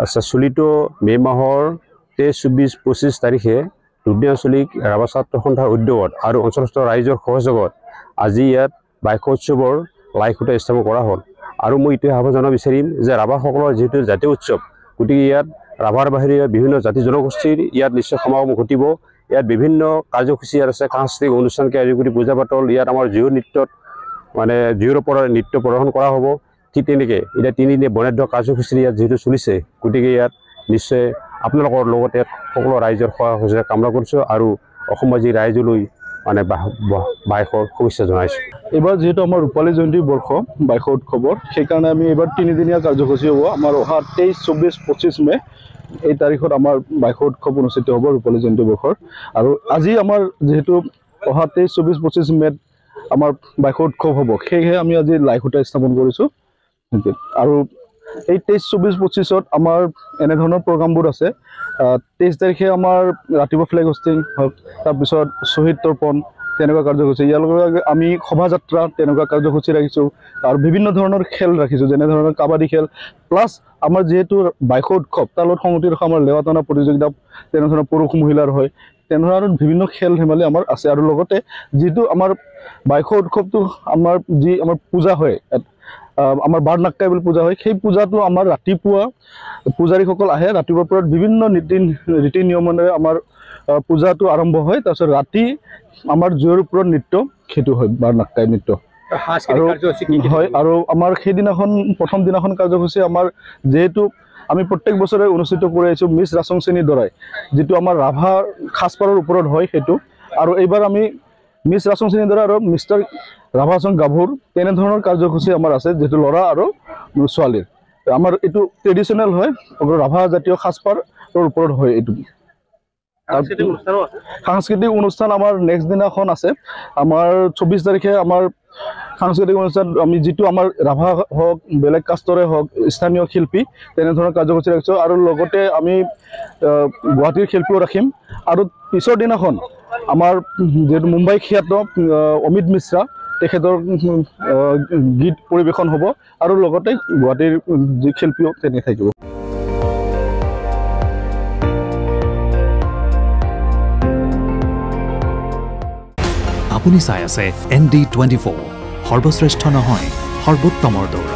আচ্ছা চলিত মে মাহৰ 23, 24, 25 তাৰিখে দুধনি আঞ্চলিক ৰাভা ছাত্ৰ সন্থাৰ উদ্যোগত আৰু অঞ্চলস্থ ৰাইজৰ সহযোগত আজি ইয়াত বাইক উৎসৱৰ লাই খুঁটা স্থাপন কৰা হ'ল আৰু মই এইটোৱে আহ্বান জনাব বিচাৰিম যে ৰাভাসকলৰ যিহেতু জাতীয় উৎসৱ গতিকে ইয়াত ৰাভাৰ বাহিৰে বিভিন্ন জাতি জনগোষ্ঠীৰ ইয়াত নিশ্চয় সমাগম ঘটিব ইয়াত বিভিন্ন কাৰ্যসূচী আছে সাংস্কৃতিক অনুষ্ঠানকে আদি কৰি পূজা পাতল ইয়াত আমাৰ জীয়ো নৃত্যত মানে জীয়ৰ পৰা নৃত্য প্ৰদৰ্শন কৰা হ'ব ঠিক তেনেকৈ এতিয়া 3 দিনীয়া বনাধ্য কাৰ্যসূচী ইয়াত যেহেতু চলিছে গতিকে ইয়াত নিশ্চয় আপোনালোকৰ লগতে সকলো ৰাইজৰ সহযোগিতা কামনা কৰিছোঁ আৰু অসমবাসী ৰাইজলৈ মানে বাইকৰ শুভেচ্ছা জনাইছোঁ এবাৰ যেহেতু আমাৰ ৰূপালী জয়ন্তী বৰ্ষ বাইক উৎসৱৰ সেইকাৰণে আমি এবাৰ 3 দিনীয়া কাৰ্যসূচী হ'ব আমাৰ অহা 23, 24, 25 মে এই তাৰিখত আমাৰ বাইক উৎসৱ অনুষ্ঠিত হ'ব ৰূপালী জয়ন্তী বৰ্ষৰ আৰু আজি আমাৰ যেহেতু অহা 23, 24, 25 মেত আমাৰ বাইক উৎসৱ হ'ব সেয়েহে আমি আজি লাই খুঁটা স্থাপন কৰিছোঁ আৰু এই 23, 24, 25ত আমাৰ এনে ধৰণৰ প্ৰগ্ৰামবোৰ আছে 23 তাৰিখে আমাৰ ৰাতিপুৱা ফ্লেগ হোষ্টিং হওক তাৰপিছত শ্বহীদ তৰ্পণ তেনেকুৱা কাৰ্যসূচী ইয়াৰ লগে আমি শোভাযাত্ৰা তেনেকুৱা কাৰ্যসূচী ৰাখিছোঁ আৰু বিভিন্ন ধৰণৰ খেল ৰাখিছোঁ যেনে ধৰণৰ কাবাডী খেল প্লাছ আমাৰ যেহেতু বাইক উৎসৱ তাৰ লগত সংগতি ৰখা আমাৰ লেৱাটনা প্ৰতিযোগিতা তেনেধৰণৰ পুৰুষ মহিলাৰ হয় তেনেধৰণৰ বিভিন্ন খেল ধেমালি আমাৰ আছে আৰু লগতে যিটো আমাৰ বাইক উৎসৱটো আমাৰ যি আমাৰ পূজা হয় আমাৰ বাৰনাক্কাই বুলি পূজা হয় সেই পূজাটো আমাৰ ৰাতিপুৱা পূজাৰীসকল আহে ৰাতিপুৱাৰ পৰা বিভিন্ন ৰীতি নিয়মেৰে আমাৰ পূজাটো আৰম্ভ হয় তাৰপিছত ৰাতি আমাৰ জয়ৰ ওপৰত নৃত্য সেইটো হয় বাৰনাক্কাই নৃত্য হয় আৰু আমাৰ সেইদিনাখন প্ৰথম দিনাখন কাৰ্যসূচী আমাৰ যেহেতু আমি প্ৰত্যেক বছৰে অনুষ্ঠিত কৰি আহিছোঁ মিছ ৰাচং শ্ৰেণীৰ দ্বাৰাই যিটো আমাৰ ৰাভা সাজপাৰৰ ওপৰত হয় সেইটো আৰু এইবাৰ আমি মিছ ৰাচং শ্ৰেণীৰ দ্বাৰা আৰু মিষ্টাৰ ৰাভাচং গাভৰুৰ তেনেধৰণৰ কাৰ্যসূচী আমাৰ আছে যেহেতু ল'ৰা আৰু ছোৱালীৰ আমাৰ এইটো ট্ৰেডিশ্যনেল হয় ৰাভা জাতীয় সাজপাৰৰ ওপৰত হয় এইটো সাংস্কৃতিক অনুষ্ঠান আমাৰ নেক্সট দিনাখন আছে আমাৰ 24 তাৰিখে আমাৰ সাংস্কৃতিক অনুষ্ঠান আমি যিটো আমাৰ ৰাভা হওক বেলেগ কাষ্টৰে হওক স্থানীয় শিল্পী তেনেধৰণৰ কাৰ্যসূচী ৰাখিছোঁ আৰু লগতে আমি গুৱাহাটীৰ শিল্পীও ৰাখিম আৰু পিছৰ দিনাখন আমাৰ যেহেতু মুম্বাই খ্যাত অমিত মিশ্ৰা তেখেতৰ গীত পৰিৱেশন হ'ব আৰু লগতে গুৱাহাটীৰ যি শিল্পীও তেনে থাকিব আপুনি চাই আছে ND24 সৰ্বশ্ৰেষ্ঠ নহয় সৰ্বোত্তমৰ দৌৰ